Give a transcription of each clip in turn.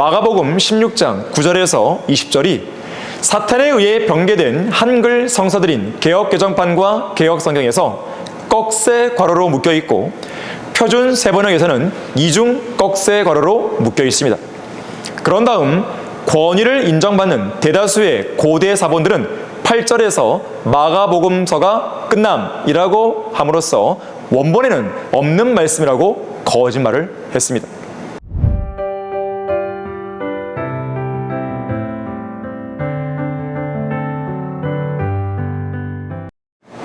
마가복음 16장 9절에서 20절이 사탄에 의해 병개된 한글 성서들인 개역개정판과 개역성경에서 꺽쇠 괄호로 묶여 있고 표준 세번역에서는 이중 꺽쇠 괄호로 묶여 있습니다. 그런 다음 권위를 인정받는 대다수의 고대 사본들은 8절에서 마가복음서가 끝남이라고 함으로써 원본에는 없는 말씀이라고 거짓말을 했습니다.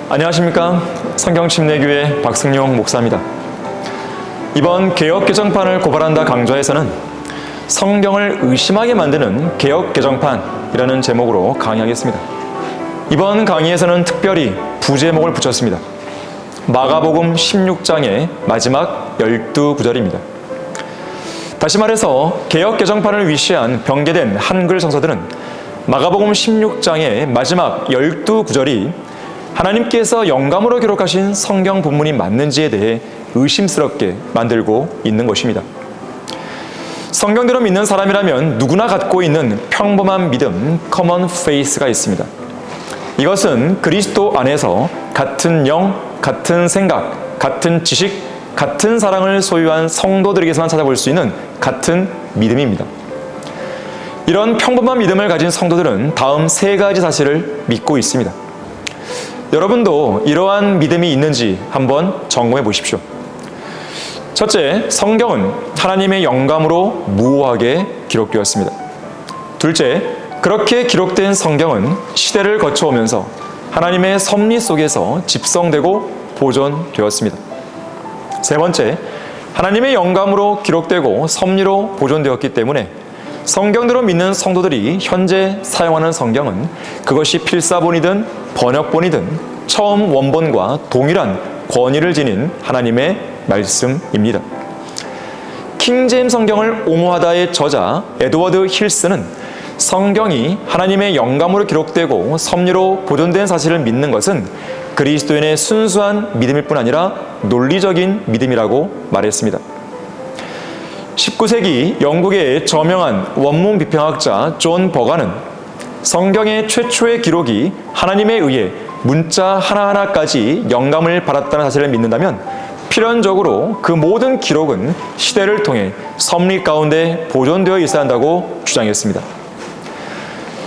안녕하십니까? 성경침례교회 박승용 목사입니다. 이번 개역개정판을 고발한다 강좌에서는 성경을 의심하게 만드는 개역개정판이라는 제목으로 강의하겠습니다. 이번 강의에서는 특별히 부제목을 붙였습니다. 마가복음 16장의 마지막 12구절입니다. 다시 말해서 개역개정판을 위시한 병개된 한글 성서들은 마가복음 16장의 마지막 12구절이 하나님께서 영감으로 기록하신 성경 본문이 맞는지에 대해 의심스럽게 만들고 있는 것입니다. 성경대로 믿는 사람이라면 누구나 갖고 있는 평범한 믿음, common faith가 있습니다. 이것은 그리스도 안에서 같은 영, 같은 생각, 같은 지식, 같은 사랑을 소유한 성도들에게서만 찾아볼 수 있는 같은 믿음입니다. 이런 평범한 믿음을 가진 성도들은 다음 세 가지 사실을 믿고 있습니다. 여러분도 이러한 믿음이 있는지 한번 점검해 보십시오. 첫째, 성경은 하나님의 영감으로 무오하게 기록되었습니다. 둘째, 그렇게 기록된 성경은 시대를 거쳐오면서 하나님의 섭리 속에서 집성되고 보존되었습니다. 세 번째, 하나님의 영감으로 기록되고 섭리로 보존되었기 때문에 성경대로 믿는 성도들이 현재 사용하는 성경은 그것이 필사본이든 번역본이든 처음 원본과 동일한 권위를 지닌 하나님의 말씀입니다. 킹제임스 성경을 옹호하다의 저자 에드워드 힐스는 성경이 하나님의 영감으로 기록되고 섭리로 보존된 사실을 믿는 것은 그리스도인의 순수한 믿음일 뿐 아니라 논리적인 믿음이라고 말했습니다. 19세기 영국의 저명한 원문 비평학자 존 버가는 성경의 최초의 기록이 하나님에 의해 문자 하나하나까지 영감을 받았다는 사실을 믿는다면 필연적으로 그 모든 기록은 시대를 통해 섭리 가운데 보존되어 있어야 한다고 주장했습니다.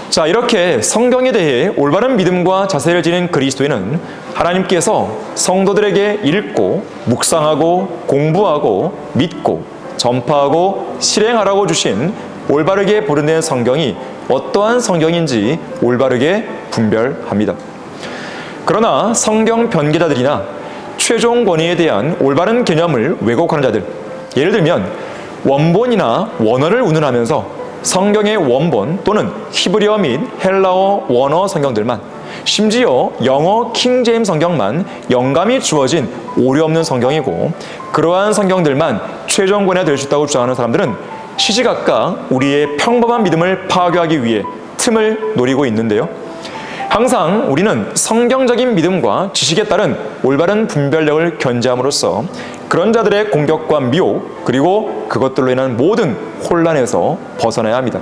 자, 이렇게 성경에 대해 올바른 믿음과 자세를 지닌 그리스도인은 하나님께서 성도들에게 읽고 묵상하고 공부하고 믿고 전파하고 실행하라고 주신 올바르게 보존된 성경이 어떠한 성경인지 올바르게 분별합니다. 그러나 성경 변개자들이나 최종 권위에 대한 올바른 개념을 왜곡하는 자들, 예를 들면 원본이나 원어를 운운하면서 성경의 원본 또는 히브리어 및 헬라어 원어 성경들만, 심지어 영어 킹제임스 성경만 영감이 주어진 오류 없는 성경이고 그러한 성경들만 최종 권위가 될 수 있다고 주장하는 사람들은 시시각각 우리의 평범한 믿음을 파괴하기 위해 틈을 노리고 있는데요. 항상 우리는 성경적인 믿음과 지식에 따른 올바른 분별력을 견제함으로써 그런 자들의 공격과 미혹 그리고 그것들로 인한 모든 혼란에서 벗어나야 합니다.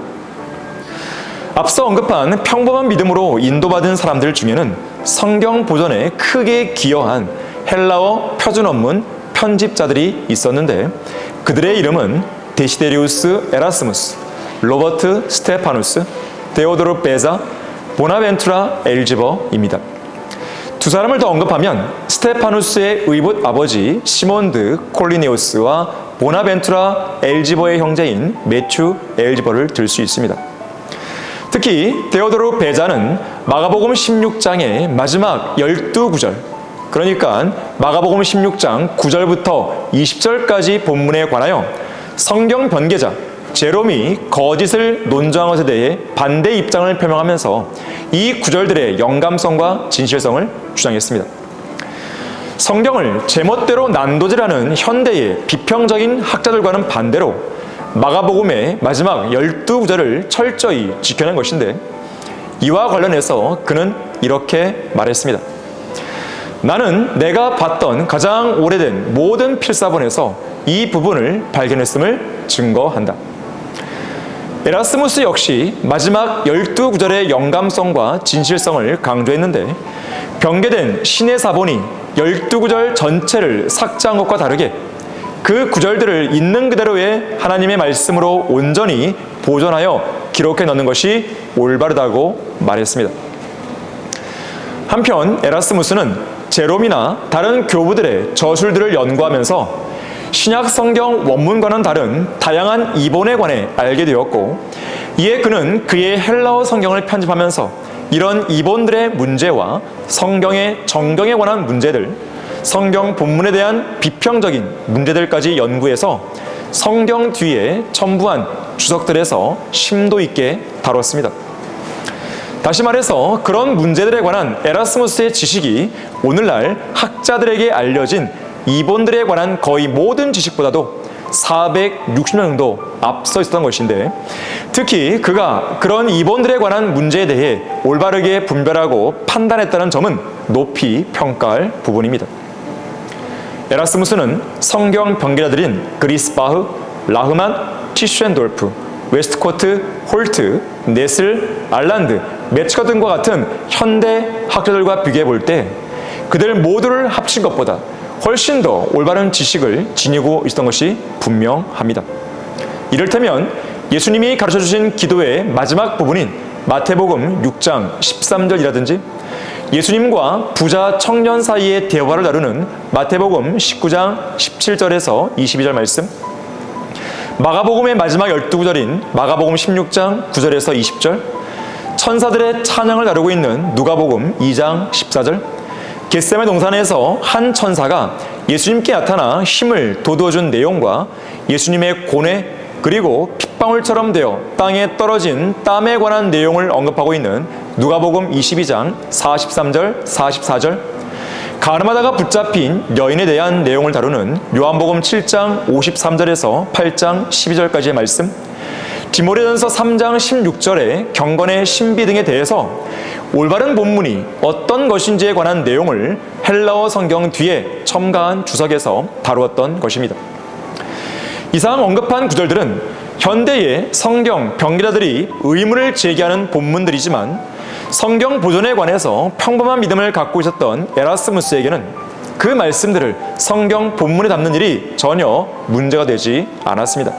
앞서 언급한 평범한 믿음으로 인도받은 사람들 중에는 성경 보존에 크게 기여한 헬라어 표준 원문 편집자들이 있었는데 그들의 이름은 데시데리우스 에라스무스, 로버트 스테파누스, 데오도르 베자, 보나벤투라 엘지버입니다. 두 사람을 더 언급하면 스테파누스의 의붓 아버지 시몬드 콜리네우스와 보나벤투라 엘지버의 형제인 매튜 엘지버를 들 수 있습니다. 특히 데오도르 베자는 마가복음 16장의 마지막 12구절, 그러니까 마가복음 16장 9절부터 20절까지 본문에 관하여 성경 변개자 제롬이 거짓을 논증한 것에 대해 반대 입장을 표명하면서 이 구절들의 영감성과 진실성을 주장했습니다. 성경을 제멋대로 난도질하는 현대의 비평적인 학자들과는 반대로 마가복음의 마지막 12구절을 철저히 지켜낸 것인데 이와 관련해서 그는 이렇게 말했습니다. 나는 내가 봤던 가장 오래된 모든 필사본에서 이 부분을 발견했음을 증거한다. 에라스무스 역시 마지막 12구절의 영감성과 진실성을 강조했는데 변개된 신의 사본이 12구절 전체를 삭제한 것과 다르게 그 구절들을 있는 그대로의 하나님의 말씀으로 온전히 보존하여 기록해 넣는 것이 올바르다고 말했습니다. 한편 에라스무스는 제롬이나 다른 교부들의 저술들을 연구하면서 신약 성경 원문과는 다른 다양한 이본에 관해 알게 되었고, 이에 그는 그의 헬라어 성경을 편집하면서 이런 이본들의 문제와 성경의 정경에 관한 문제들, 성경 본문에 대한 비평적인 문제들까지 연구해서 성경 뒤에 첨부한 주석들에서 심도 있게 다뤘습니다. 다시 말해서 그런 문제들에 관한 에라스무스의 지식이 오늘날 학자들에게 알려진 이본들에 관한 거의 모든 지식보다도 460년 정도 앞서 있었던 것인데, 특히 그가 그런 이본들에 관한 문제에 대해 올바르게 분별하고 판단했다는 점은 높이 평가할 부분입니다. 에라스무스는 성경 변기자들인 그리스바흐, 라흐만, 티슈엔돌프, 웨스트코트, 홀트, 네슬, 알란드, 메츠거 등과 같은 현대 학자들과 비교해 볼 때 그들 모두를 합친 것보다 훨씬 더 올바른 지식을 지니고 있었던 것이 분명합니다. 이를테면 예수님이 가르쳐주신 기도의 마지막 부분인 마태복음 6장 13절이라든지 예수님과 부자 청년 사이의 대화를 다루는 마태복음 19장 17절에서 22절 말씀, 마가복음의 마지막 12구절인 마가복음 16장 9절에서 20절, 천사들의 찬양을 다루고 있는 누가복음 2장 14절, 겟세마네 동산에서 한 천사가 예수님께 나타나 힘을 돋워준 내용과 예수님의 고뇌 그리고 핏방울처럼 되어 땅에 떨어진 땀에 관한 내용을 언급하고 있는 누가복음 22장 43절, 44절, 가늠하다가 붙잡힌 여인에 대한 내용을 다루는 요한복음 7장 53절에서 8장 12절까지의 말씀, 디모데전서 3장 16절의 경건의 신비 등에 대해서 올바른 본문이 어떤 것인지에 관한 내용을 헬라어 성경 뒤에 첨가한 주석에서 다루었던 것입니다. 이상 언급한 구절들은 현대의 성경 변기자들이 의문을 제기하는 본문들이지만 성경 보존에 관해서 평범한 믿음을 갖고 있었던 에라스무스에게는 그 말씀들을 성경 본문에 담는 일이 전혀 문제가 되지 않았습니다.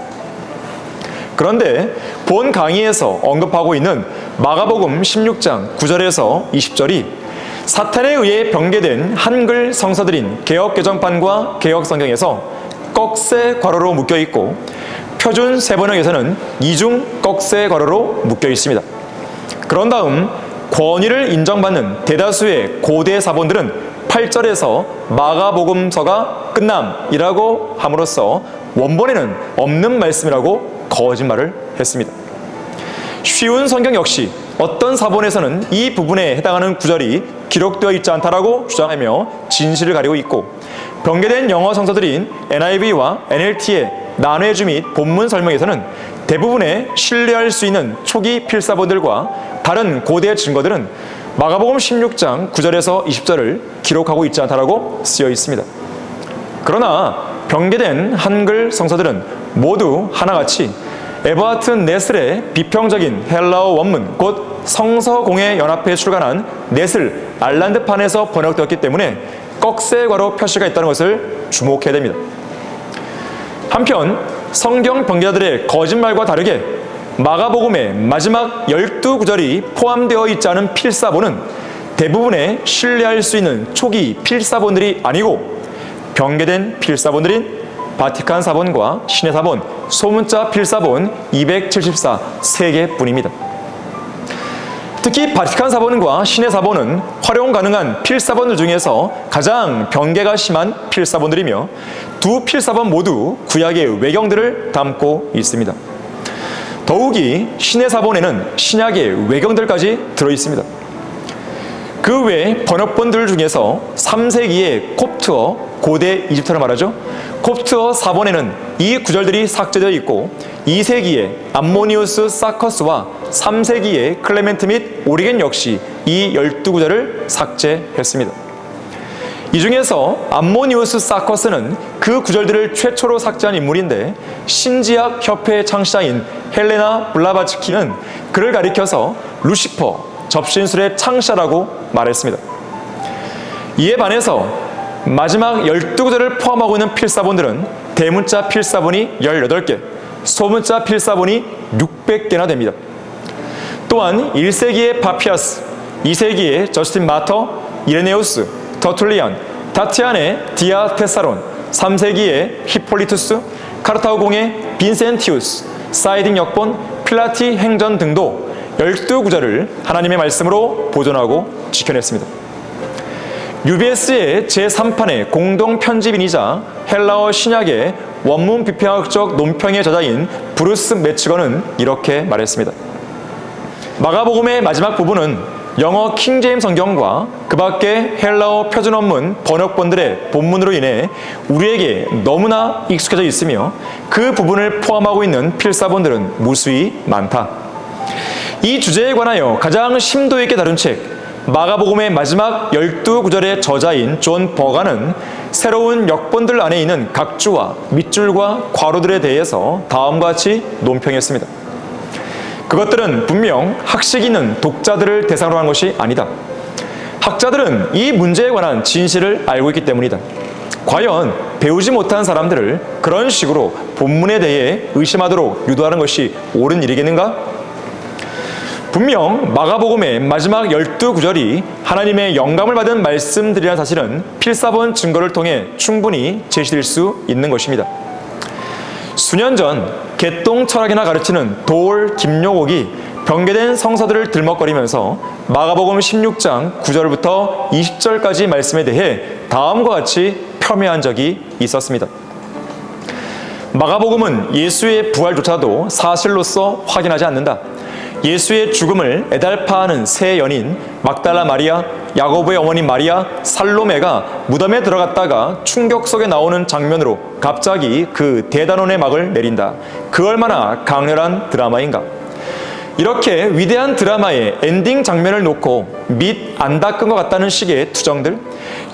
그런데 본 강의에서 언급하고 있는 마가복음 16장 9절에서 20절이 사탄에 의해 변개된 한글 성서들인 개역개정판과 개역성경에서 꺽쇠 괄호로 묶여 있고 표준 세번역에서는 이중 꺽쇠 괄호로 묶여 있습니다. 그런 다음 권위를 인정받는 대다수의 고대 사본들은 8절에서 마가복음서가 끝남이라고 함으로써 원본에는 없는 말씀이라고 거짓말을 했습니다. 쉬운 성경 역시 어떤 사본에서는 이 부분에 해당하는 구절이 기록되어 있지 않다라고 주장하며 진실을 가리고 있고, 변개된 영어 성서들인 NIV와 NLT의 난회주 및 본문 설명에서는 대부분의 신뢰할 수 있는 초기 필사본들과 다른 고대 증거들은 마가복음 16장 9절에서 20절을 기록하고 있지 않다라고 쓰여 있습니다. 그러나 변개된 한글 성서들은 모두 하나같이 에버하트 네슬의 비평적인 헬라어 원문 곧 성서공회 연합회에 출간한 네슬 알란드판에서 번역되었기 때문에 꺽쇠괄호 표시가 있다는 것을 주목해야 됩니다. 한편 성경 변기자들의 거짓말과 다르게 마가복음의 마지막 12구절이 포함되어 있지 않은 필사본은 대부분의 신뢰할 수 있는 초기 필사본들이 아니고 변개된 필사본들인 바티칸 사본과 신의 사본, 소문자 필사본 274 3개뿐입니다. 특히 바티칸 사본과 신의 사본은 활용 가능한 필사본들 중에서 가장 변개가 심한 필사본들이며 두 필사본 모두 구약의 외경들을 담고 있습니다. 더욱이 신의 사본에는 신약의 외경들까지 들어있습니다. 그 외 번역본들 중에서 3세기의 콥트어, 고대 이집트어를 말하죠. 콥트어 사본에는 이 구절들이 삭제되어 있고 2세기의 암모니우스 사커스와 3세기의 클레멘트 및 오리겐 역시 이 12구절을 삭제했습니다. 이 중에서 암모니우스 사커스는 그 구절들을 최초로 삭제한 인물인데, 신지학 협회의 창시자인 헬레나 블라바츠키는 그를 가리켜서 루시퍼, 접신술의 창시자라고 말했습니다. 이에 반해서 마지막 12구절을 포함하고 있는 필사본들은 대문자 필사본이 18개, 소문자 필사본이 600개나 됩니다. 또한 1세기의 파피아스, 2세기의 저스틴 마터, 이레네우스, 터툴리안, 다티안의 디아 테사론, 3세기의 히폴리투스, 카르타고 공의 빈센티우스, 사이딩 역본, 필라티 행전 등도 12구절을 하나님의 말씀으로 보존하고 지켜냈습니다. UBS의 제3판의 공동 편집인이자 헬라어 신약의 원문 비평학적 논평의 저자인 브루스 매츠건은 이렇게 말했습니다. 마가복음의 마지막 부분은 영어 킹제임스 성경과 그 밖의 헬라어 표준 원문 번역본들의 본문으로 인해 우리에게 너무나 익숙해져 있으며, 그 부분을 포함하고 있는 필사본들은 무수히 많다. 이 주제에 관하여 가장 심도 있게 다룬 책, 마가복음의 마지막 12구절의 저자인 존 버가는 새로운 역본들 안에 있는 각주와 밑줄과 괄호들에 대해서 다음과 같이 논평했습니다. 그것들은 분명 학식 있는 독자들을 대상으로 한 것이 아니다. 학자들은 이 문제에 관한 진실을 알고 있기 때문이다. 과연 배우지 못한 사람들을 그런 식으로 본문에 대해 의심하도록 유도하는 것이 옳은 일이겠는가? 분명 마가복음의 마지막 12구절이 하나님의 영감을 받은 말씀들이라는 사실은 필사본 증거를 통해 충분히 제시될 수 있는 것입니다. 수년 전 개똥 철학이나 가르치는 도올 김용옥이 변개된 성서들을 들먹거리면서 마가복음 16장 9절부터 20절까지 말씀에 대해 다음과 같이 폄훼한 적이 있었습니다. 마가복음은 예수의 부활조차도 사실로서 확인하지 않는다. 예수의 죽음을 애달파하는 세 연인 막달라 마리아, 야고보의 어머니 마리아, 살로메가 무덤에 들어갔다가 충격 속에 나오는 장면으로 갑자기 그 대단원의 막을 내린다. 그 얼마나 강렬한 드라마인가. 이렇게 위대한 드라마의 엔딩 장면을 놓고 밑 안 닦은 것 같다는 식의 투정들,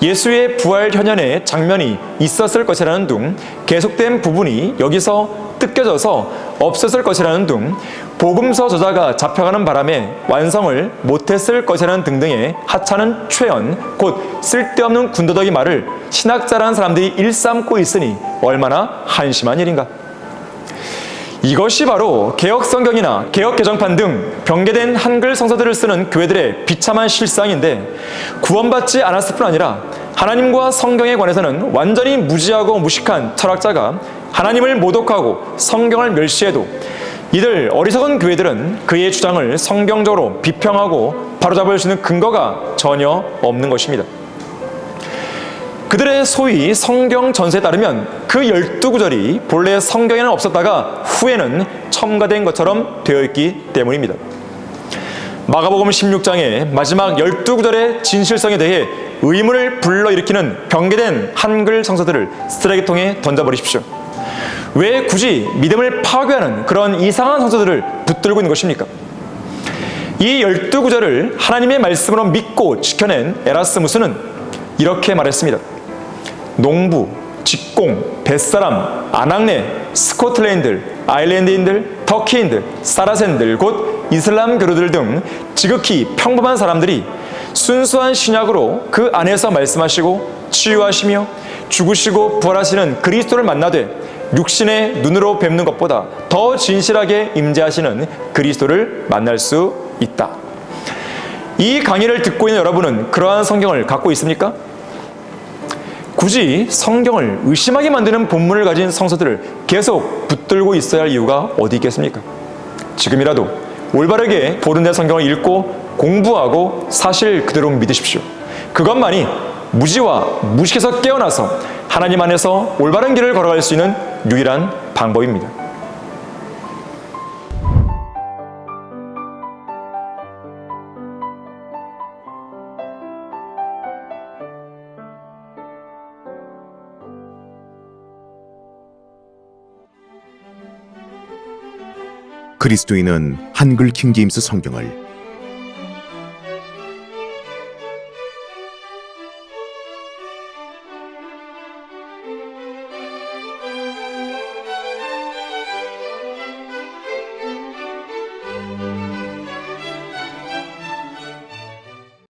예수의 부활 현현의 장면이 있었을 것이라는 등 계속된 부분이 여기서 뜯겨져서 없었을 것이라는 등 복음서 저자가 잡혀가는 바람에 완성을 못했을 것이라는 등등의 하찮은 최연, 곧 쓸데없는 군더더기 말을 신학자라는 사람들이 일삼고 있으니 얼마나 한심한 일인가. 이것이 바로 개혁성경이나 개혁개정판 등 변개된 한글 성서들을 쓰는 교회들의 비참한 실상인데, 구원받지 않았을 뿐 아니라 하나님과 성경에 관해서는 완전히 무지하고 무식한 철학자가 하나님을 모독하고 성경을 멸시해도 이들 어리석은 교회들은 그의 주장을 성경적으로 비평하고 바로잡을 수 있는 근거가 전혀 없는 것입니다. 그들의 소위 성경 전세에 따르면 그 12구절이 본래 성경에는 없었다가 후에는 첨가된 것처럼 되어 있기 때문입니다. 마가복음 16장의 마지막 12구절의 진실성에 대해 의문을 불러일으키는 변개된 한글 성서들을 쓰레기통에 던져버리십시오. 왜 굳이 믿음을 파괴하는 그런 이상한 성서들을 붙들고 있는 것입니까? 이 12구절을 하나님의 말씀으로 믿고 지켜낸 에라스무스는 이렇게 말했습니다. 농부, 직공, 뱃사람, 아낙네, 스코틀랜드, 아일랜드인들, 터키인들, 사라센들, 곧 이슬람 교류들 등 지극히 평범한 사람들이 순수한 신약으로 그 안에서 말씀하시고 치유하시며 죽으시고 부활하시는 그리스도를 만나되 육신의 눈으로 뵙는 것보다 더 진실하게 임재하시는 그리스도를 만날 수 있다. 이 강의를 듣고 있는 여러분은 그러한 성경을 갖고 있습니까? 굳이 성경을 의심하게 만드는 본문을 가진 성서들을 계속 붙들고 있어야 할 이유가 어디 있겠습니까? 지금이라도 올바르게 보존된 성경을 읽고 공부하고 사실 그대로 믿으십시오. 그것만이 무지와 무식에서 깨어나서 하나님 안에서 올바른 길을 걸어갈 수 있는 유일한 방법입니다. 그리스도인은 한글 킹제임스 성경을